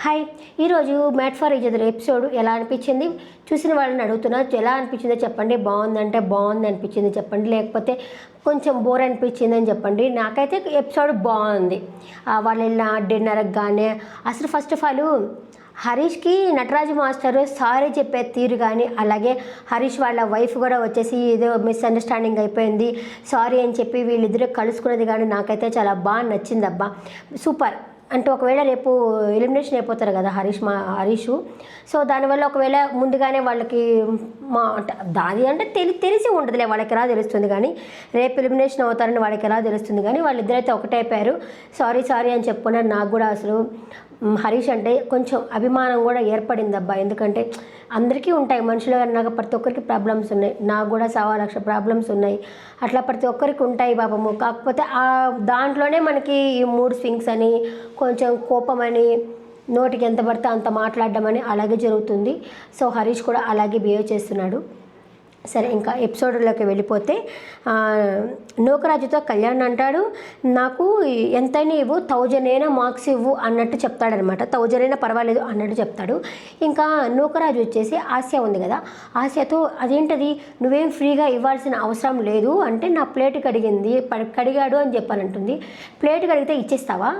Hi, ఈరోజు mat for each other episode ఎలా అనిపించింది? చూసిన వాళ్ళని అడుగుతున్నా, ఎలా అనిపించిందో చెప్పండి. బాగుందంటే బాగుంది అనిపించింది చెప్పండి, లేకపోతే కొంచెం బోర్ అనిపించింది అని చెప్పండి. నాకైతే ఎపిసోడ్ బాగుంది. వాళ్ళు వెళ్ళిన డిన్నర్కి కానీ అసలు ఫస్ట్ ఆఫ్ ఆల్ హరీష్కి నటరాజు మాస్టర్ సారీ చెప్పే తీరు కానీ, అలాగే హరీష్ వాళ్ళ వైఫ్ కూడా వచ్చేసి ఏదో మిస్అండర్స్టాండింగ్ అయిపోయింది సారీ అని చెప్పి వీళ్ళిద్దరూ కలుసుకున్నది కానీ నాకైతే చాలా బాగా నచ్చింది. అబ్బా సూపర్. అంటే ఒకవేళ రేపు ఎలిమినేషన్ అయిపోతారు కదా హరీషు. సో దానివల్ల ఒకవేళ ముందుగానే వాళ్ళకి దాని అంటే తెలిసి ఉంటుందిలే, వాళ్ళకి ఎలా తెలుస్తుంది కానీ రేపు ఎలిమినేషన్ అవుతారని వాళ్ళకి ఎలా తెలుస్తుంది కానీ వాళ్ళిద్దరైతే ఒకటైపోయారు. సారీ అని చెప్పుకున్నారు. నాకు కూడా అసలు హరీష్ అంటే కొంచెం అభిమానం కూడా ఏర్పడింది అబ్బా. ఎందుకంటే అందరికీ ఉంటాయి, మనుషులు అన్నాక ప్రతి ఒక్కరికి ప్రాబ్లమ్స్ ఉన్నాయి. నాకు కూడా 1,00,000 ప్రాబ్లమ్స్ ఉన్నాయి. అట్లా ప్రతి ఒక్కరికి ఉంటాయి పాపము. కాకపోతే దాంట్లోనే మనకి ఈ మూడ్ స్వింగ్స్ అని, కొంచెం కోపం అని, నోటికి ఎంత పడితే అంత మాట్లాడడం అని అలాగే జరుగుతుంది. సో హరీష్ కూడా అలాగే బిహేవ్ చేస్తున్నాడు. సరే, ఇంకా ఎపిసోడ్లోకి వెళ్ళిపోతే నూకరాజుతో కళ్యాణ్ అంటాడు, నాకు ఎంతైనా ఇవ్వు, 1000 అయినా మార్క్స్ ఇవ్వు అన్నట్టు చెప్తాడనమాట. 1000 అయినా పర్వాలేదు అన్నట్టు చెప్తాడు. ఇంకా నూకరాజు వచ్చేసి ఆసియా ఉంది కదా, ఆసియాతో అదేంటది నువ్వేం ఫ్రీగా ఇవ్వాల్సిన అవసరం లేదు అంటే, నా ప్లేట్ కడిగాడు అని చెప్పానంటుంది. ప్లేట్ కడిగితే ఇచ్చేస్తావా?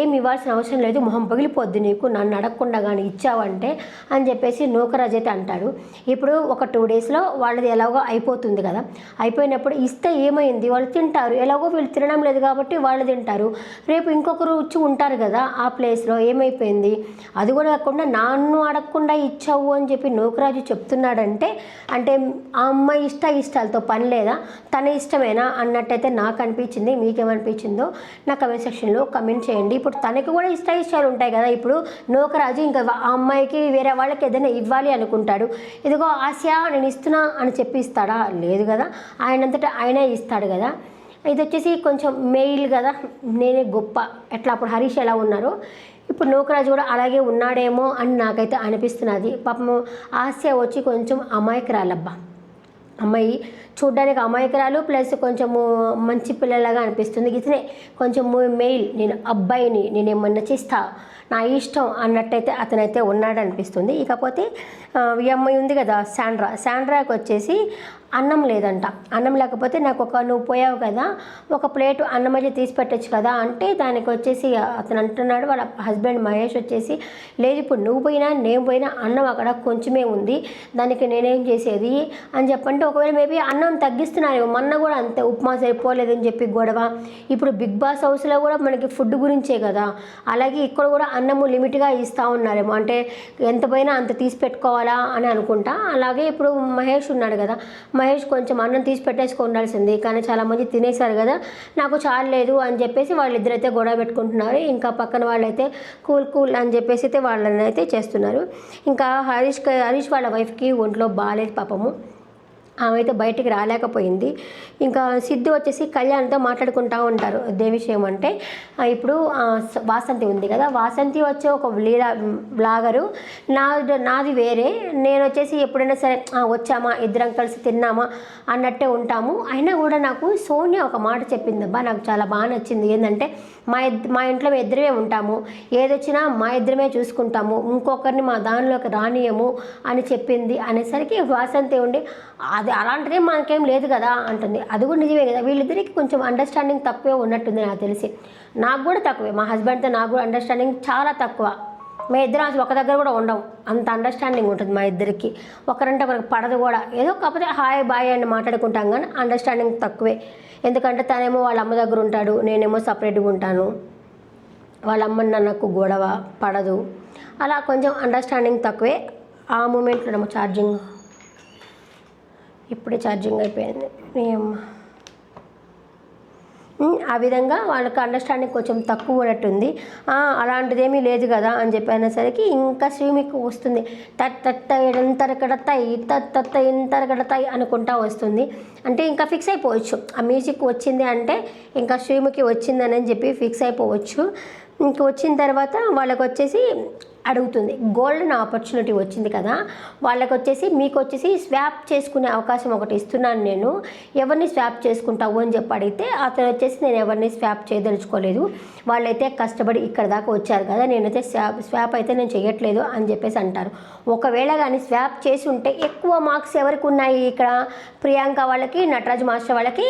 ఏం ఇవ్వాల్సిన అవసరం లేదు, మొహం పగిలిపోద్ది నీకు, నన్ను అడగకుండా కానీ ఇచ్చావంటే అని చెప్పేసి నూకరాజు అయితే అంటాడు. ఇప్పుడు ఒక 2 డేస్లో వాళ్ళది ఎలాగో అయిపోతుంది కదా, అయిపోయినప్పుడు ఇస్తే ఏమైంది, వాళ్ళు తింటారు. ఎలాగో వీళ్ళు తినడం లేదు కాబట్టి వాళ్ళు తింటారు. రేపు ఇంకొకరు వచ్చి ఉంటారు కదా ఆ ప్లేస్లో, ఏమైపోయింది? అది కూడా కాకుండా నన్ను అడగకుండా ఇచ్చావు అని చెప్పి నూకరాజు చెప్తున్నాడంటే, అంటే ఆ అమ్మాయి ఇష్టాలతో పని లేదా, తన ఇష్టమేనా అన్నట్టయితే నాకు అనిపించింది. మీకేమనిపించిందో నా కమెంట్ సెక్షన్లో కమెంట్ చేయండి. ఇప్పుడు తనకి కూడా ఇష్టాలు ఉంటాయి కదా. ఇప్పుడు నూకరాజు ఇంకా ఆ అమ్మాయికి వేరే వాళ్ళకి ఏదైనా ఇవ్వాలి అనుకుంటాడు. ఇదిగో ఆసియా నేను ఇస్తున్నా అని చెప్పి ఇస్తాడా? లేదు కదా, ఆయనంతటా ఆయనే ఇస్తాడు కదా. ఇది వచ్చేసి కొంచెం మెయిల్ కదా, నేనే గొప్ప. ఎట్లా అప్పుడు హరీష్ ఎలా ఉన్నారో ఇప్పుడు నూకరాజు కూడా అలాగే ఉన్నాడేమో అని నాకైతే అనిపిస్తున్నది. పాపము ఆసియా వచ్చి కొంచెం అమాయకురాలబ్బా. అమ్మాయి చూడ్డానికి అమాయకురాలు, ప్లస్ కొంచెము మంచి పిల్లలాగా అనిపిస్తుంది. ఇతనే కొంచెము మెయిల్, నేను అబ్బాయిని, నేనేమన్నా చేస్తా, నా ఇష్టం అన్నట్టయితే అతనైతే ఉన్నాడు అనిపిస్తుంది. ఇకపోతే ఈ అమ్మాయి ఉంది కదా శాండ్రాకి వచ్చేసి అన్నం లేదంట. అన్నం లేకపోతే నాకు నువ్వు పోయావు కదా, ఒక ప్లేటు అన్నం అయితే తీసి పెట్టచ్చు కదా అంటే, దానికి వచ్చేసి అతను అంటున్నాడు, వాళ్ళ హస్బెండ్ మహేష్ వచ్చేసి, లేదు ఇప్పుడు నువ్వు పోయినా నేను పోయినా అన్నం అక్కడ కొంచెమే ఉంది, దానికి నేనేం చేసేది అని చెప్పంటే, ఒకవేళ మేబీ అన్నం తగ్గిస్తున్నాను. మొన్న కూడా అంతే, ఉప్మా సరిపోలేదని చెప్పి గొడవ. ఇప్పుడు బిగ్ బాస్ హౌస్లో కూడా మనకి ఫుడ్ గురించే కదా, అలాగే ఇక్కడ కూడా అన్నము లిమిట్గా ఇస్తూ ఉన్నారేమో, అంటే ఎంత పోయినా అంత తీసి పెట్టుకోవాలా అని అనుకుంటా. అలాగే ఇప్పుడు మహేష్ ఉన్నాడు కదా, మహేష్ కొంచెం అన్నం తీసి పెట్టేసుకు ఉండాల్సింది, కానీ చాలామంది తినేశారు కదా, నాకు చాలలేదు అని చెప్పేసి వాళ్ళిద్దరైతే గొడవ పెట్టుకుంటున్నారు. ఇంకా పక్కన వాళ్ళైతే కూల్ అని చెప్పేసి అయితే వాళ్ళని అయితే చేస్తున్నారు. ఇంకా హరీష్ వాళ్ళ వైఫ్కి ఒంట్లో బాగాలేదు పాపము, ఆమె అయితే బయటికి రాలేకపోయింది. ఇంకా సిద్ధు వచ్చేసి కళ్యాణ్తో మాట్లాడుకుంటూ ఉంటారు. ఇదే విషయం అంటే, ఇప్పుడు వాసంతి ఉంది కదా, వాసంతి వచ్చే ఒక బ్లాగరు, నాది వేరే, నేను వచ్చేసి ఎప్పుడైనా సరే వచ్చామా ఇద్దరం కలిసి తిన్నామా అన్నట్టే ఉంటాము. అయినా కూడా నాకు సోనియా ఒక మాట చెప్పిందబ్బా, నాకు చాలా బాగా నచ్చింది. ఏంటంటే, మా ఇంట్లో మేము ఇద్దరమే ఉంటాము, ఏదొచ్చినా మా ఇద్దరమే చూసుకుంటాము, ఇంకొకరిని మా దానిలోకి రానియము అని చెప్పింది అనేసరికి వాసంతి ఉండి, అది అలాంటిదే మనకేం లేదు కదా అంటుంది. అది కూడా నిజమే కదా, వీళ్ళిద్దరికి కొంచెం అండర్స్టాండింగ్ తక్కువే ఉన్నట్టుంది నాకు తెలిసి. నాకు కూడా తక్కువే, మా హస్బెండ్తో నాకు కూడా అండర్స్టాండింగ్ చాలా తక్కువ. మా ఇద్దరం అసలు ఒక దగ్గర కూడా ఉండవు, అంత అండర్స్టాండింగ్ ఉంటుంది మా ఇద్దరికి. ఒకరంటే ఒకరికి పడదు కూడా, ఏదో కాకపోతే హాయ్ బాయ్ అని మాట్లాడుకుంటాం కానీ అండర్స్టాండింగ్ తక్కువే. ఎందుకంటే తనేమో వాళ్ళ అమ్మ దగ్గర ఉంటాడు, నేనేమో సపరేట్గా ఉంటాను, వాళ్ళ అమ్మ నాకు గొడవ పడదు, అలా కొంచెం అండర్స్టాండింగ్ తక్కువే. ఆ మూమెంట్లో ఏమో ఇప్పుడే ఛార్జింగ్ అయిపోయింది. ఆ విధంగా వాళ్ళకి అండర్స్టాండింగ్ కొంచెం తక్కువ ఉన్నట్టుంది. అలాంటిదేమీ లేదు కదా అని చెప్పేసరికి ఇంకా శ్రీమికి వస్తుంది, ఇంతరకడతాయి అనుకుంటా వస్తుంది. అంటే ఇంకా ఫిక్స్ అయిపోవచ్చు, ఆ మ్యూజిక్ వచ్చింది అంటే ఇంకా శ్రీముఖి వచ్చిందని చెప్పి ఫిక్స్ అయిపోవచ్చు. ఇంక వచ్చిన తర్వాత వాళ్ళకి వచ్చేసి అడుగుతుంది. గోల్డెన్ ఆపర్చునిటీ వచ్చింది కదా, వాళ్ళకి వచ్చేసి మీకు వచ్చేసి స్వాప్ చేసుకునే అవకాశం ఒకటి ఇస్తున్నాను నేను, ఎవరిని స్వాప్ చేసుకుంటావు అని చెప్పి అడిగితే అతను వచ్చేసి నేను ఎవరిని స్వాప్ చేయదలుచుకోలేదు, వాళ్ళైతే కష్టపడి ఇక్కడ దాకా వచ్చారు కదా, నేనైతే స్వాప్ అయితే నేను చేయట్లేదు అని చెప్పేసి అంటారు. ఒకవేళ కానీ స్వాప్ చేసి ఉంటే ఎక్కువ మార్క్స్ ఎవరికి ఉన్నాయి, ఇక్కడ ప్రియాంక వాళ్ళకి, నటరాజ్ మాస్టర్ వాళ్ళకి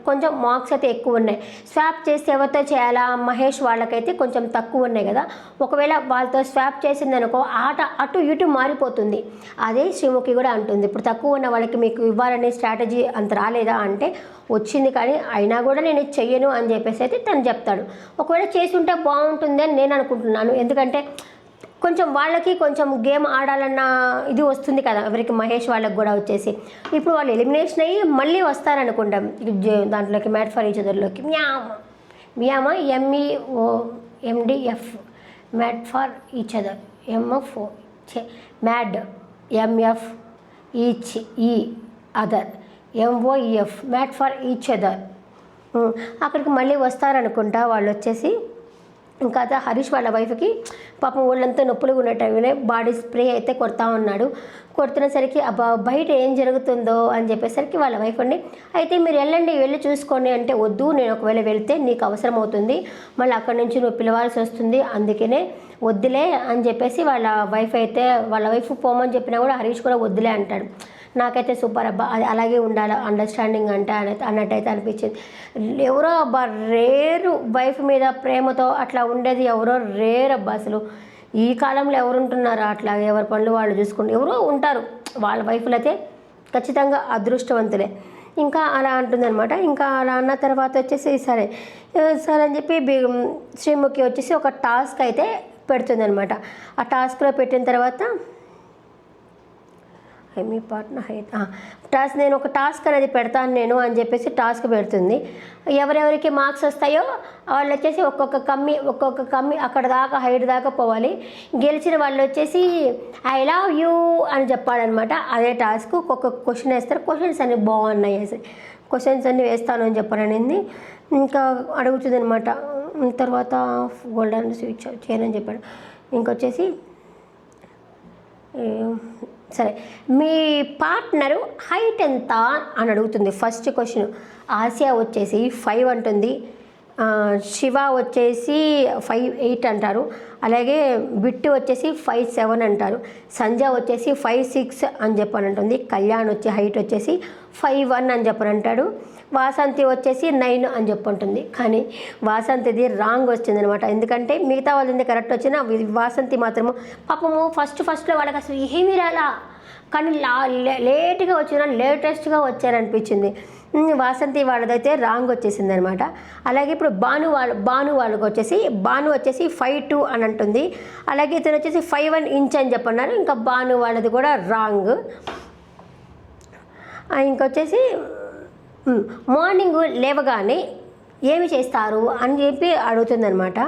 కొంచెం మార్క్స్ అయితే ఎక్కువ ఉన్నాయి. స్వాప్ చేస్తే ఎవరితో చేయాలా, మహేష్ వాళ్ళకైతే కొంచెం తక్కువ ఉన్నాయి కదా, ఒకవేళ వాళ్ళతో స్వాప్ చేసిందనుకో ఆట అటు ఇటు మారిపోతుంది. అదే శ్రీముఖి కూడా అంటుంది, ఇప్పుడు తక్కువ ఉన్న వాళ్ళకి మీకు ఇవ్వాలనే స్ట్రాటజీ అంత రాలేదా అంటే వచ్చింది, కానీ అయినా కూడా నేను చెయ్యను అని చెప్పేసి అయితే తను చెప్తాడు. ఒకవేళ చేసి ఉంటే బాగుంటుంది అని నేను అనుకుంటున్నాను, ఎందుకంటే కొంచెం వాళ్ళకి కొంచెం గేమ్ ఆడాలన్న ఇది వస్తుంది కదా ఎవరికి, మహేష్ వాళ్ళకి కూడా వచ్చేసి ఇప్పుడు వాళ్ళు ఎలిమినేషన్ అయ్యి మళ్ళీ వస్తారనుకుంటాం దాంట్లోకి, మ్యాట్ ఫర్ ఈచ్ అదర్లోకి. మియామా MDF made for each other, MF made MF each ఈ other, MOEF made for each other. అక్కడికి మళ్ళీ వస్తారనుకుంటా వాళ్ళు వచ్చేసి. ఇంకా అదే హరీష్ వాళ్ళ వైఫ్కి పాపం ఒళ్ళంతా నొప్పులుగా ఉన్న టైంలో బాడీ స్ప్రే అయితే కొడతా ఉన్నాడు. కొడుతున్నసరికి అబ్బా బయట ఏం జరుగుతుందో అని చెప్పేసరికి వాళ్ళ వైఫ్ అండి, అయితే మీరు వెళ్ళి చూసుకోండి అంటే, వద్దు నేను ఒకవేళ వెళ్తే నీకు అవసరం అవుతుంది, మళ్ళీ అక్కడి నుంచి నువ్వు పిలవాల్సి వస్తుంది, అందుకనే వద్దులే అని చెప్పేసి వాళ్ళ వైఫ్ పోమని చెప్పినా కూడా హరీష్ కూడా వద్దులే అంటాడు. నాకైతే సూపర్ అబ్బా, అది అలాగే ఉండాలి అండర్స్టాండింగ్ అంటే అన్నట్టయితే అనిపించింది. ఎవరో అబ్బా రేరు వైఫ్ మీద ప్రేమతో అట్లా ఉండేది ఎవరో రేర్ అబ్బా, అసలు ఈ కాలంలో ఎవరు ఉంటున్నారో అట్లా, ఎవరి పనులు వాళ్ళు చూసుకుంటూ ఎవరో ఉంటారు, వాళ్ళ వైఫ్లు అయితే ఖచ్చితంగా అదృష్టవంతులే. ఇంకా అలా అంటుందన్నమాట. ఇంకా అలా అన్న తర్వాత వచ్చేసి సరే అని చెప్పి శ్రీముఖి వచ్చేసి ఒక టాస్క్ అయితే పెడుతుందన్నమాట. ఆ టాస్క్లో పెట్టిన తర్వాత మీ పార్ట్నర్ టాస్క్ నేను ఒక టాస్క్ అనేది పెడతాను నేను అని చెప్పేసి టాస్క్ పెడుతుంది. ఎవరెవరికి మార్క్స్ వస్తాయో వాళ్ళు వచ్చేసి ఒక్కొక్క కమ్మి అక్కడ దాకా హైట్ దాకా పోవాలి. గెలిచిన వాళ్ళు వచ్చేసి ఐ లవ్ యూ అని చెప్పాలన్నమాట. అదే టాస్క్. ఒక్కొక్క క్వశ్చన్ వేస్తారు. క్వశ్చన్స్ అన్నీ బాగున్నాయి, క్వశ్చన్స్ అన్నీ వేస్తాను అని చెప్పాననింది. ఇంకా అడుగుతుంది అనమాట. తర్వాత గోల్డెన్ స్విచ్ చేయనని చెప్పాడు. ఇంకొచ్చేసి సరే మీ పార్ట్నరు హైట్ ఎంత అని అడుగుతుంది. First question. ఆసియా వచ్చేసి 5 అంటుంది, శివ వచ్చేసి 5'8" అంటారు, అలాగే బిట్టు వచ్చేసి 5'7" అంటారు, సంజయ్ వచ్చేసి 5'6" అని చెప్పనంటుంది, కళ్యాణ్ హైట్ వచ్చేసి 5'1" అని చెప్పనంటాడు, వాసంతి వచ్చేసి 9 అని చెప్పంటుంది. కానీ వాసంతిది రాంగ్ వచ్చిందనమాట. ఎందుకంటే మిగతా వాళ్ళది కరెక్ట్ వచ్చినా వాసంతి మాత్రము పాపము ఫస్ట్లో వాళ్ళకి అసలు ఏమీ రాలా, కానీ లేట్గా వచ్చిన లేటెస్ట్గా వచ్చారనిపించింది. వాసంతి వాళ్ళదైతే రాంగ్ వచ్చేసింది అనమాట. అలాగే ఇప్పుడు భాను వాళ్ళకి వచ్చేసి భాను వచ్చేసి 5'2" అని అంటుంది, అలాగే ఇతను వచ్చేసి 5'1" ఇంచ్ అని చెప్పన్నారు. ఇంకా భాను వాళ్ళది కూడా రాంగ్. ఇంకొచ్చేసి మార్నింగ్ లేవగానే ఏమి చేస్తారు అని చెప్పి అడుగుతుందనమాట.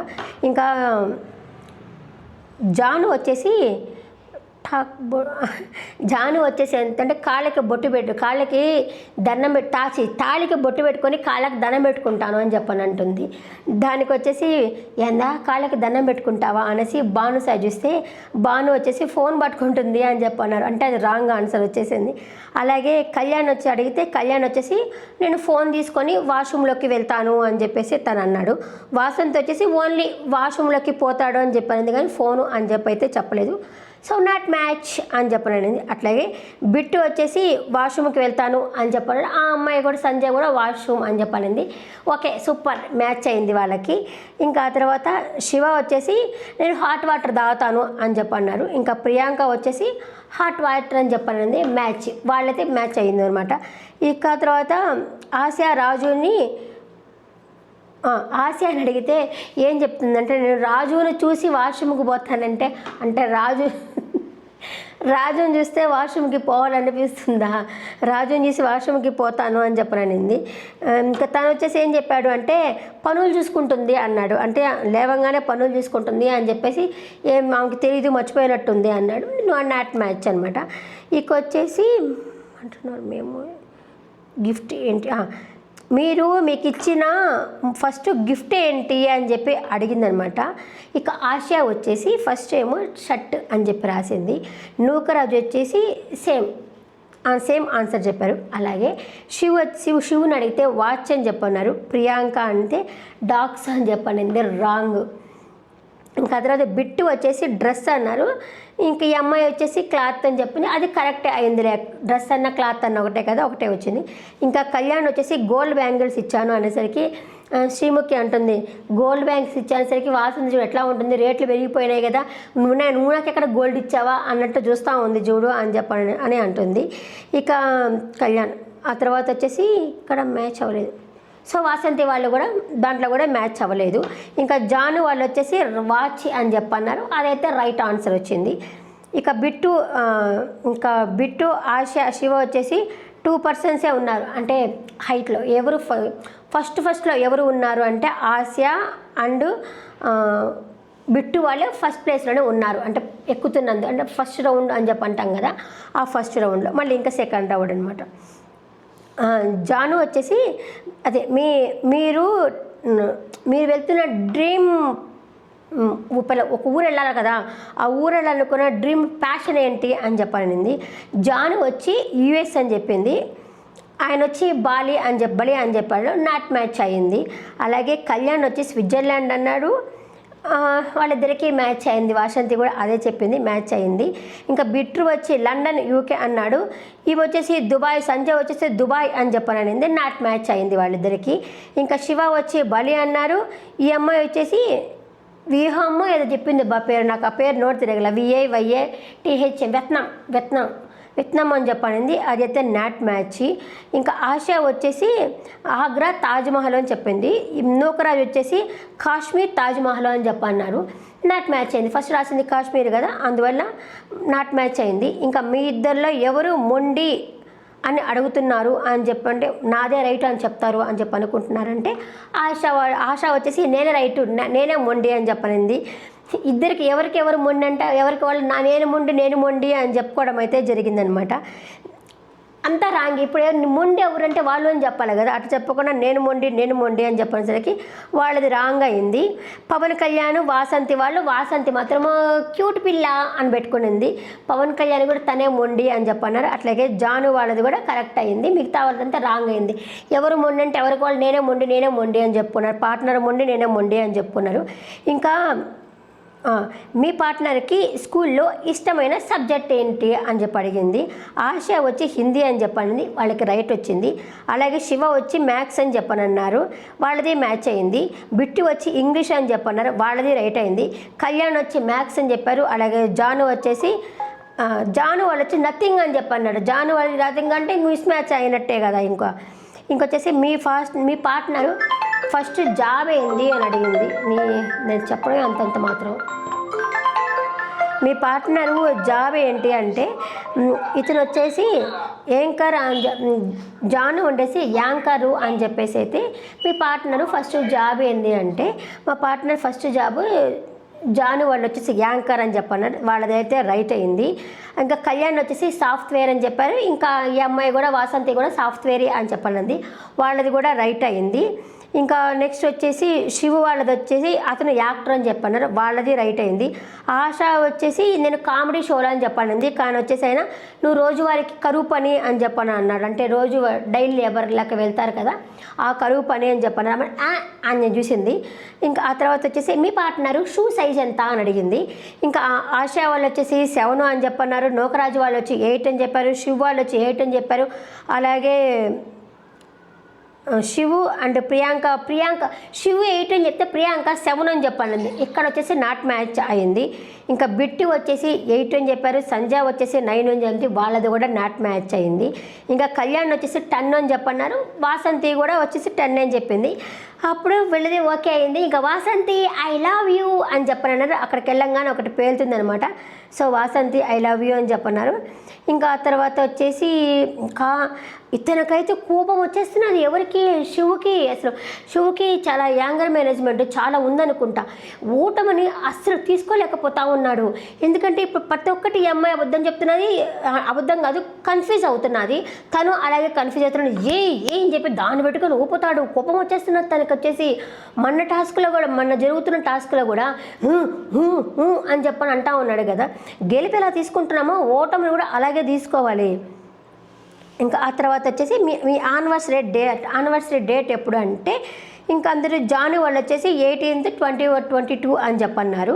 ఇంకా జాను వచ్చేసి ఎంతంటే కాళ్ళకి దండం తాళికి బొట్టు పెట్టుకొని కాళ్ళకి దండం పెట్టుకుంటాను అని చెప్పనంటుంది. దానికి వచ్చేసి ఏందా కాళ్ళకి దండం పెట్టుకుంటావా అనేసి భాను సజెస్తే భాను వచ్చేసి ఫోన్ పట్టుకుంటుంది అని చెప్పన్నారు. అంటే అది రాంగ్ ఆన్సర్ వచ్చేసింది. అలాగే కళ్యాణ్ వచ్చి అడిగితే కళ్యాణ్ వచ్చేసి నేను ఫోన్ తీసుకొని వాష్రూమ్లోకి వెళ్తాను అని చెప్పేసి తను అన్నాడు. వాసంత్ వచ్చేసి ఓన్లీ వాష్రూమ్లోకి పోతాడు అని చెప్పాను, కానీ ఫోను అని చెప్పి అయితే చెప్పలేదు. సో నాట్ మ్యాచ్ అని చెప్పనండి. అట్లాగే బిట్టు వచ్చేసి వాష్రూమ్కి వెళ్తాను అని చెప్పాను. ఆ అమ్మాయి కూడా సంజయ్ కూడా వాష్రూమ్ అని చెప్పాలింది. ఓకే సూపర్ మ్యాచ్ అయింది వాళ్ళకి. ఇంకా ఆ తర్వాత శివ వచ్చేసి నేను హాట్ వాటర్ తాగుతాను అని చెప్పన్నారు. ఇంకా ప్రియాంక వచ్చేసి హాట్ వాటర్ అని చెప్పానండి. మ్యాచ్ వాళ్ళైతే మ్యాచ్ అయింది అనమాట. ఇక తర్వాత ఆసియా అని అడిగితే ఏం చెప్తుందంటే నేను రాజుని చూసి వాష్రూమ్కి పోతానంటే, అంటే రాజుని చూస్తే వాష్రూమ్కి పోవాలనిపిస్తుందా, రాజుని చూసి వాష్రూమ్కి పోతాను అని చెప్పననింది. ఇంకా తను వచ్చేసి ఏం చెప్పాడు అంటే పనులు చూసుకుంటుంది అన్నాడు. అంటే లేవంగానే పనులు చూసుకుంటుంది అని చెప్పేసి ఆమెకి తెలియదు మర్చిపోయినట్టుంది అన్నాడు. నాట్ మ్యాచ్ అనమాట. ఇక వచ్చేసి అంటున్నారు మేము గిఫ్ట్ ఏంటి మీకు ఇచ్చిన ఫస్ట్ గిఫ్ట్ ఏంటి అని చెప్పి అడిగిందనమాట. ఇక ఆశ వచ్చేసి ఫస్ట్ ఏమో షర్ట్ అని చెప్పి రాసింది. నూకరాజు వచ్చేసి సేమ్ ఆన్సర్ చెప్పారు. అలాగే శివుని అడిగితే వాచ్ అని చెప్పన్నారు. ప్రియాంక అంటే డాగ్స్ అని చెప్పండి, రాంగ్. ఇంకా తర్వాత బిట్టు వచ్చేసి డ్రెస్ అన్నారు. ఇంక ఈ అమ్మాయి వచ్చేసి క్లాత్ అని చెప్పింది, అది కరెక్టే అయిందిలే. డ్రెస్ అన్న క్లాత్ అన్న ఒకటే కదా, ఒకటే వచ్చింది. ఇంకా కళ్యాణ్ వచ్చేసి గోల్డ్ బ్యాంగిల్స్ ఇచ్చాను అనేసరికి శ్రీముఖి అంటుంది, గోల్డ్ బ్యాంగిల్స్ ఇచ్చేసరికి వాసన చూడు ఎట్లా ఉంటుంది, రేట్లు పెరిగిపోయినాయి కదా, నువ్వు నాకు ఎక్కడ గోల్డ్ ఇచ్చావా అన్నట్టు చూస్తూ ఉంది చూడు అని అంటుంది ఇక కళ్యాణ్. ఆ తర్వాత వచ్చేసి ఇక్కడ మ్యాచ్ అవ్వలేదు. సో వాసంతి వాళ్ళు కూడా దాంట్లో కూడా మ్యాచ్ అవ్వలేదు. ఇంకా జాను వాళ్ళు వచ్చేసి వాచ్ అని చెప్పన్నారు, అదైతే రైట్ ఆన్సర్ వచ్చింది. ఇక బిట్టు ఆశ శివ వచ్చేసి 2% ఉన్నారు. అంటే హైట్లో ఎవరు ఫస్ట్లో ఎవరు ఉన్నారు అంటే ఆసియా అండ్ బిట్టు వాళ్ళే ఫస్ట్ ప్లేస్లోనే ఉన్నారు. అంటే ఎక్కుతున్నందు అంటే ఫస్ట్ రౌండ్ అని చెప్పి అంటాం కదా, ఆ ఫస్ట్ రౌండ్లో మళ్ళీ ఇంకా సెకండ్ రౌండ్ అనమాట. జాను వచ్చేసి అదే మీరు వెళ్తున్న డ్రీమ్ ఒక ఊరు వెళ్ళాలి కదా, ఆ ఊరు వెళ్ళాలనుకున్న డ్రీమ్ ప్యాషన్ ఏంటి అని చెప్పాలనింది. జాను వచ్చి యుఎస్ అని చెప్పింది. ఆయన వచ్చి బలి అని చెప్పాడు, నాట్ మ్యాచ్ అయ్యింది. అలాగే కళ్యాణ్ వచ్చి స్విట్జర్లాండ్ అన్నాడు, వాళ్ళిద్దరికీ మ్యాచ్ అయింది. వాసంతి కూడా అదే చెప్పింది, మ్యాచ్ అయింది. ఇంకా బిట్రు వచ్చి లండన్ యూకే అన్నాడు. ఇవి వచ్చేసి దుబాయ్, సంజయ్ వచ్చేసి దుబాయ్ అని చెప్పననింది, నాట్ మ్యాచ్ అయింది వాళ్ళిద్దరికీ. ఇంకా శివ వచ్చి బలి అన్నారు. ఈ అమ్మాయి వచ్చేసి వ్యూహము ఏదో చెప్పింది పేరు, నాకు ఆ పేరు నోట్ తిరగల, VIYATH వియత్నాం అని చెప్పనింది, అదైతే నాట్ మ్యాచ్. ఇంకా ఆశ వచ్చేసి ఆగ్రా తాజ్మహల్ అని చెప్పింది. నూకరాజు వచ్చేసి కాశ్మీర్ తాజ్మహల్ అని చెప్పన్నారు, నాట్ మ్యాచ్ అయింది. ఫస్ట్ రాసింది కాశ్మీర్ కదా, అందువల్ల నాట్ మ్యాచ్ అయింది. ఇంకా మీ ఇద్దరిలో ఎవరు మొండి అని అడుగుతున్నారు అని చెప్పంటే నాదే రైట్ అని చెప్తారు అని చెప్పి అనుకుంటున్నారంటే ఆశ వచ్చేసి నేనే మొండి అని చెప్పనింది. ఇద్దరికి ఎవరు మొండి అంటే ఎవరికి వాళ్ళు నేను మొండి అని చెప్పుకోవడం అయితే జరిగిందనమాట. అంతా రాంగ్. ఇప్పుడు మొండి ఎవరంటే వాళ్ళు అని చెప్పాలి కదా, అటు చెప్పకుండా నేను మొండి అని చెప్పేసరికి వాళ్ళది రాంగ్ అయింది. పవన్ కళ్యాణ్ వాసంతి వాసంతి మాత్రము క్యూట్ పిల్ల అని పెట్టుకునింది, పవన్ కళ్యాణ్ కూడా తనే మొండి అని చెప్పన్నారు. అట్లాగే జాను వాళ్ళది కూడా కరెక్ట్ అయింది, మిగతా వాళ్ళదంతా రాంగ్ అయింది. ఎవరు మొండి అంటే ఎవరికి వాళ్ళు నేనే మొండి అని చెప్పుకున్నారు, పార్ట్నర్ మొండి నేనే మొండి అని చెప్పుకున్నారు. ఇంకా మీ పార్ట్నర్కి స్కూల్లో ఇష్టమైన సబ్జెక్ట్ ఏంటి అని చెప్పి అడిగింది. ఆశ వచ్చి హిందీ అని చెప్పనింది, వాళ్ళకి రైట్ వచ్చింది. అలాగే శివ వచ్చి మ్యాథ్స్ అని చెప్పనన్నారు, వాళ్ళది మ్యాచ్ అయింది. బిట్టి వచ్చి ఇంగ్లీష్ అని చెప్పన్నారు, వాళ్ళది రైట్ అయింది. కళ్యాణ్ వచ్చి మ్యాథ్స్ అని చెప్పారు. అలాగే జాను వాళ్ళు వచ్చి నథింగ్ అని చెప్పన్నాడు. జాను వాళ్ళు నథింగ్ అంటే మిస్ మ్యాచ్ అయినట్టే కదా. ఇంకొచ్చేసి మీ పార్ట్నరు ఫస్ట్ జాబ్ ఏంది అని అడిగింది. నేను చెప్పడం అంతంత మాత్రం. మీ పార్ట్నరు జాబ్ ఏంటి అంటే ఇతను వచ్చేసి యాంకర్ జాను ఉండేసి యాంకరు అని చెప్పేసి అయితే మీ పార్ట్నరు ఫస్ట్ జాబ్ ఏంది అంటే మా పార్ట్నర్ ఫస్ట్ జాబు జాను వాళ్ళు వచ్చేసి యాంకర్ అని చెప్పన్నారు, వాళ్ళదైతే రైట్ అయింది. ఇంకా కళ్యాణ్ వచ్చేసి సాఫ్ట్వేర్ అని చెప్పారు. ఇంకా ఈ అమ్మాయి కూడా వాసంతి కూడా సాఫ్ట్వేర్ అని చెప్పనుంది, వాళ్ళది కూడా రైట్ అయింది. ఇంకా నెక్స్ట్ వచ్చేసి శివు వాళ్ళది వచ్చేసి అతను యాక్టర్ అని చెప్పన్నారు, వాళ్ళది రైట్ అయింది. ఆశ వచ్చేసి నేను కామెడీ షోలో అని చెప్పానంది, కానీ వచ్చేసి అయినా నువ్వు రోజువారికి కరువు పని అని చెప్పను అన్నాడు. అంటే రోజు డైలీ లేబర్ లెక్క వెళ్తారు కదా, ఆ కరువు పని అని చెప్పను అని చూసింది. ఇంకా ఆ తర్వాత వచ్చేసి మీ పార్ట్నరు షూ సైజ్ ఎంత అని అడిగింది. ఇంకా ఆశ వాళ్ళు వచ్చేసి 7 అని చెప్పన్నారు, నోకరాజు వాళ్ళు వచ్చి 8 అని చెప్పారు, శివు వాళ్ళు వచ్చి 8 అని చెప్పారు. అలాగే శివు అండ్ ప్రియాంక శివు 8 అని చెప్తే ప్రియాంక 7 అని చెప్పాలండి, ఇక్కడ వచ్చేసి నాట్ మ్యాచ్ అయింది. ఇంకా బిట్టి వచ్చేసి 8 అని చెప్పారు, సంజయ్ వచ్చేసి 9 అని చెప్పి వాళ్ళది కూడా నాట్ మ్యాచ్ అయింది. ఇంకా కళ్యాణ్ వచ్చేసి 10 అని చెప్పన్నారు, వాసంతి కూడా వచ్చేసి 10 అని చెప్పింది. అప్పుడు వెళ్ళింది ఓకే అయింది. ఇంకా వాసంతి ఐ లవ్ యూ అని చెప్పనన్నారు. అక్కడికి వెళ్ళంగానే ఒకటి పేలుతుందనమాట. So Vasanthi I love you అని చెప్పన్నారు. ఇంకా ఆ తర్వాత వచ్చేసి ఇంకా ఇతనికైతే కోపం వచ్చేస్తున్నది. ఎవరికి? శివుకి. అసలు శివుకి చాలా యాంగర్ మేనేజ్మెంట్ చాలా ఉందనుకుంటా. ఓటమని అస్సలు తీసుకోలేకపోతా ఉన్నాడు. ఎందుకంటే ఇప్పుడు ప్రతి ఒక్కటి ఈ అమ్మాయి అబద్ధం చెప్తున్నది, అబద్ధం కాదు కన్ఫ్యూజ్ అవుతున్నది. తను అలాగే కన్ఫ్యూజ్ అవుతున్నాడు. ఏం చెప్పి దాన్ని పెట్టుకొని ఊపుతాడు. కోపం వచ్చేస్తున్నది తనకి వచ్చేసి. మొన్న జరుగుతున్న టాస్క్లో కూడా అని చెప్పని అంటా ఉన్నాడు కదా. గెలిపి ఎలా తీసుకుంటున్నామో ఓటమిని కూడా అలాగే తీసుకోవాలి. ఇంకా ఆ తర్వాత వచ్చేసి మీ యానివర్సరీ డేట్ ఎప్పుడు అంటే ఇంకా అందరూ జాను వాళ్ళు వచ్చేసి 18th 2022 అని చెప్పన్నారు.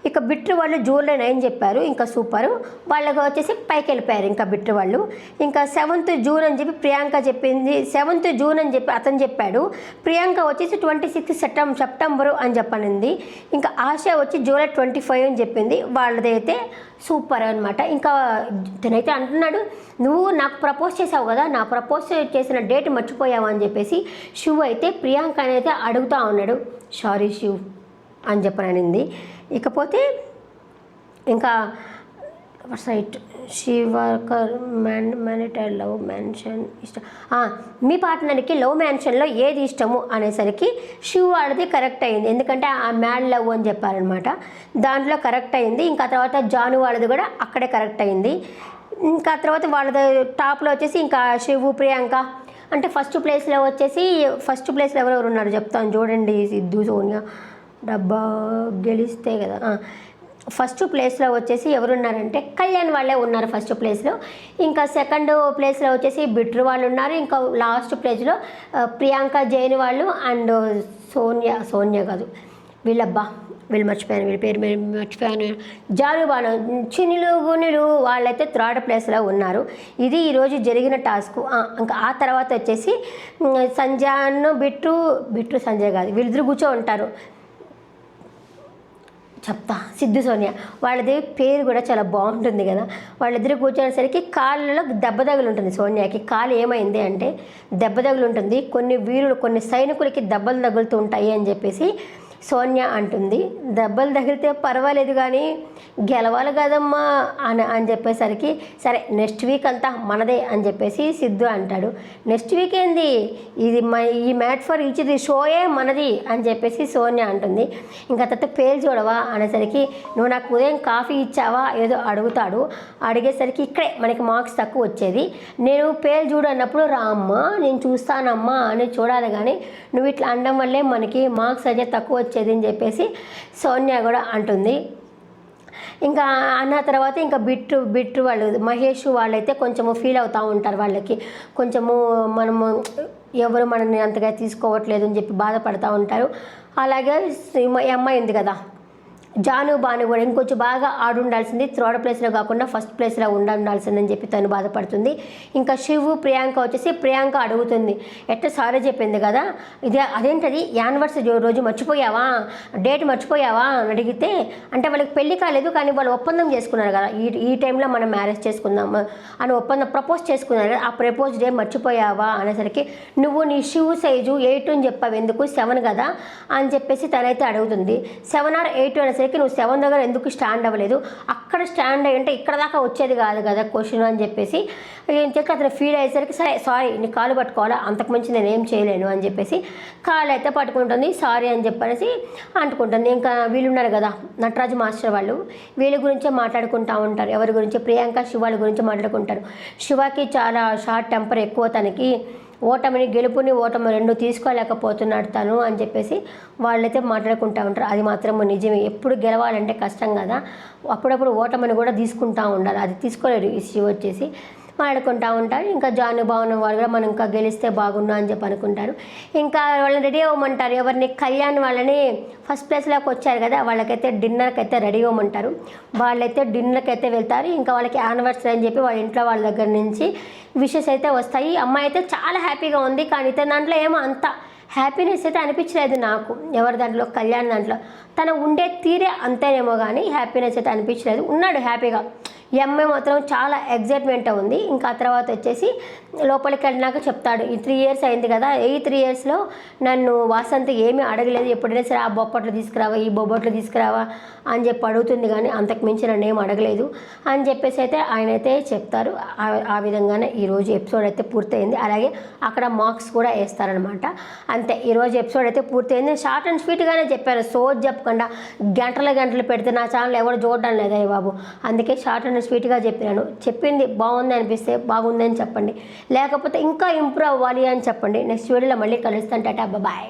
ఇక బిట్రు వాళ్ళు జూలై 9 చెప్పారు. ఇంకా సూపరు. వాళ్ళకి వచ్చేసి పైకి వెళ్ళిపోయారు ఇంకా బిట్రు వాళ్ళు. ఇంకా 7th జూన్ అని చెప్పి ప్రియాంక చెప్పింది. 7th జూన్ అని చెప్పి అతను చెప్పాడు. ప్రియాంక వచ్చేసి 26 సెప్టెంబరు అని చెప్పనింది. ఇంకా ఆశ వచ్చి జూలై 25 అని చెప్పింది. వాళ్ళదైతే సూపర్ అనమాట. ఇంకా తనైతే అంటున్నాడు, నువ్వు నాకు ప్రపోజ్ చేసావు కదా, నా ప్రపోజ్ చేసిన డేట్ మర్చిపోయావు అని చెప్పేసి శివ్ అయితే ప్రియాంక అయితే అడుగుతూ ఉన్నాడు. సారీ శివ్ అని చెప్పననింది. ఇకపోతే ఇంకా సైట్ శివకర్ మ్యానిటర్ లవ్ మ్యాన్షన్ ఇష్టం, మీ పార్ట్నర్కి లవ్ మ్యాన్షన్లో ఏది ఇష్టము అనేసరికి శివ్ వాళ్ళది కరెక్ట్ అయింది. ఎందుకంటే ఆ మ్యాడ్ లవ్ అని చెప్పారనమాట. దాంట్లో కరెక్ట్ అయింది. ఇంకా తర్వాత జాను వాళ్ళది కూడా అక్కడే కరెక్ట్ అయింది. ఇంకా తర్వాత వాళ్ళది టాప్లో వచ్చేసి ఇంకా శివ్ ప్రియాంక అంటే ఫస్ట్ ప్లేస్లో ఎవరెవరు ఉన్నారు చెప్తాను చూడండి. సిద్ధు సోనియా డబ్బా గెలిస్తే కదా. ఫస్ట్ ప్లేస్లో వచ్చేసి ఎవరున్నారంటే కళ్యాణ్ వాళ్ళే ఉన్నారు ఫస్ట్ ప్లేస్లో. ఇంకా సెకండ్ ప్లేస్లో వచ్చేసి బిట్రు వాళ్ళు ఉన్నారు. ఇంకా లాస్ట్ ప్లేస్లో ప్రియాంక జైన్ వాళ్ళు అండ్ సోనియా కాదు వీళ్ళు మర్చిపోయాను జానుబాను చిన్నులు గుణులు వాళ్ళైతే థర్డ్ ప్లేస్లో ఉన్నారు. ఇది ఈరోజు జరిగిన టాస్క్. ఇంకా ఆ తర్వాత వచ్చేసి సంజయ్ బిట్టు సంజయ్ కాదు వీళ్ళిద్దరు కూర్చో ఉంటారు. చెప్తా సిద్ధు సోనియా వాళ్ళది పేరు కూడా చాలా బాగుంటుంది కదా. వాళ్ళిద్దరు కూర్చునేసరికి కాళ్ళలో దెబ్బ తగులు ఉంటుంది. సోనియాకి కాలు ఏమైంది అంటే దెబ్బ తగులు ఉంటుంది. కొన్ని సైనికులకి దెబ్బలు తగులుతూ ఉంటాయి అని చెప్పేసి సోనియా అంటుంది. దెబ్బలు తగిలితే పర్వాలేదు కానీ గెలవాలి కదమ్మా అని చెప్పేసరికి సరే నెక్స్ట్ వీక్ అంతా మనదే అని చెప్పేసి సిద్ధు అంటాడు. నెక్స్ట్ వీక్ ఏంది ఈ మ్యాచ్ ఫర్ ఈచ్ షోయే మనది అని చెప్పేసి సోనియా అంటుంది. ఇంకా తర్వాత పేరు చూడవా అనేసరికి నువ్వు నాకు ఉదయం కాఫీ ఇచ్చావా ఏదో అడుగుతాడు. అడిగేసరికి ఇక్కడే మనకి మార్క్స్ తక్కువ వచ్చేది. నేను పేరు చూడు అన్నప్పుడు రా అమ్మా నేను చూస్తానమ్మా అని చూడాలి కానీ నువ్వు ఇట్లా అనడం వల్లే మనకి మార్క్స్ అయితే తక్కువ వచ్చేది అని చెప్పేసి సోనియా కూడా అంటుంది. ఇంకా అన్న తర్వాత ఇంకా బిట్టు వాళ్ళు మహేష్ వాళ్ళైతే కొంచెము ఫీల్ అవుతూ ఉంటారు. వాళ్ళకి కొంచెము మనము ఎవరు మనల్ని అంతగా తీసుకోవట్లేదు అని చెప్పి బాధపడుతూ ఉంటారు. అలాగే అమ్మాయి ఉంది కదా జాను బాను కూడా ఇంకొంచెం బాగా ఆడుండాల్సింది. థర్డ్ ప్లేస్లో కాకుండా ఫస్ట్ ప్లేస్లో ఉండాల్సిందని చెప్పి తను బాధపడుతుంది. ఇంకా శివ్ ప్రియాంక వచ్చేసి ప్రియాంక అడుగుతుంది ఎట్లా సారీ చెప్పింది కదా అదేంటది యానివర్సరీ రోజు మర్చిపోయావా డేట్ మర్చిపోయావా అని అడిగితే అంటే వాళ్ళకి పెళ్లి కాలేదు కానీ వాళ్ళు ఒప్పందం చేసుకున్నారు కదా ఈ టైంలో మనం మ్యారేజ్ చేసుకుందాం అని ప్రపోజ్ చేసుకున్నారు కదా ఆ ప్రపోజ్ డే మర్చిపోయావా అనేసరికి నువ్వు నీ శివ్ సైజు 8 అని చెప్పావు ఎందుకు 7 కదా అని చెప్పేసి తనైతే అడుగుతుంది. 7 or 8 అనేసరికి నువ్వు 7 దగ్గర ఎందుకు స్టాండ్ అవ్వలేదు అక్కడ స్టాండ్ అయ్యంటే ఇక్కడ దాకా వచ్చేది కాదు కదా క్వశ్చన్ అని చెప్పేసి ఏం చెప్పి అతను ఫీల్ అయ్యేసరికి సరే సారీ నీ కాలు పట్టుకోవాలా అంతకు మించి నేను ఏం చేయలేను అని చెప్పేసి కాలు అయితే పట్టుకుంటుంది. సారీ అని చెప్పనేసి అంటుకుంటుంది. ఇంకా వీళ్ళు ఉన్నారు కదా నటరాజు మాస్టర్ వాళ్ళు వీళ్ళ గురించే మాట్లాడుకుంటూ ఉంటారు. ఎవరి గురించి ప్రియాంక శివాల గురించి మాట్లాడుకుంటారు. శివకి చాలా షార్ట్ టెంపర్ ఎక్కువ తనకి గెలుపుని ఓటమి రెండు తీసుకోలేకపోతున్నాడు తను అని చెప్పేసి వాళ్ళైతే మాట్లాడుకుంటూ ఉంటారు. అది మాత్రం నిజమే. ఎప్పుడు గెలవాలంటే కష్టం కదా అప్పుడప్పుడు ఓటమిని కూడా తీసుకుంటూ ఉండాలి. అది తీసుకోలేరు ఈ శివ వచ్చేసి మాట్లాడుకుంటూ ఉంటారు. ఇంకా జాను బాగున్న వాళ్ళు కూడా మనం ఇంకా గెలిస్తే బాగున్నా అని చెప్పి అనుకుంటారు. ఇంకా వాళ్ళని రెడీ అవ్వమంటారు. ఎవరిని కళ్యాణ్ వాళ్ళని ఫస్ట్ ప్లేస్లోకి వచ్చారు కదా వాళ్ళకైతే డిన్నర్కి అయితే రెడీ అవ్వమంటారు. వాళ్ళైతే డిన్నర్కి అయితే వెళ్తారు. ఇంకా వాళ్ళకి యానివర్సరీ అని చెప్పి వాళ్ళ ఇంట్లో వాళ్ళ దగ్గర నుంచి విషెస్ అయితే వస్తాయి. అమ్మాయి అయితే చాలా హ్యాపీగా ఉంది కానీ ఇతని దాంట్లో ఏమో అంత హ్యాపీనెస్ అయితే అనిపించలేదు నాకు. ఎవరి దాంట్లో కళ్యాణ్ దాంట్లో తను ఉండే తీరే అంతేనేమో కానీ హ్యాపీనెస్ అయితే అనిపించలేదు. ఉన్నాడు హ్యాపీగా ఈ అమ్మాయి మాత్రం చాలా ఎగ్జైట్మెంట్ ఉంది. ఇంకా తర్వాత వచ్చేసి లోపలికి వెళ్ళినాక చెప్తాడు, ఈ 3 years అయింది కదా, ఈ 3 yearsలో నన్ను వాసంతి ఏమీ అడగలేదు, ఎప్పుడైనా సరే ఆ బొప్పట్లు తీసుకురావా, ఈ బొబ్బట్లు తీసుకురావా అని చెప్పి అడుగుతుంది, కానీ అంతకు మించి నన్ను ఏం అడగలేదు అని చెప్పేసి అయితే ఆయన అయితే చెప్తారు. ఆ విధంగానే ఈరోజు ఎపిసోడ్ అయితే పూర్తయింది. అలాగే అక్కడ మార్క్స్ కూడా వేస్తారనమాట. అంతే, ఈరోజు ఎపిసోడ్ అయితే పూర్తయింది. షార్ట్ అండ్ స్వీట్గానే చెప్పాను, సోజ్ చెప్పకుండా గంటలు పెడితే నా ఛానల్ ఎవరు చూడడం లేదా బాబు, అందుకే షార్ట్ అండ్ స్వీట్గా చెప్పినాను. చెప్పింది బాగుంది అనిపిస్తే బాగుందని చెప్పండి, లేకపోతే ఇంకా ఇంప్రూవ్ అవ్వాలి అని చెప్పండి. నెక్స్ట్ వీడియోలో మళ్ళీ కలుస్తాను. టాటా, బాయ్.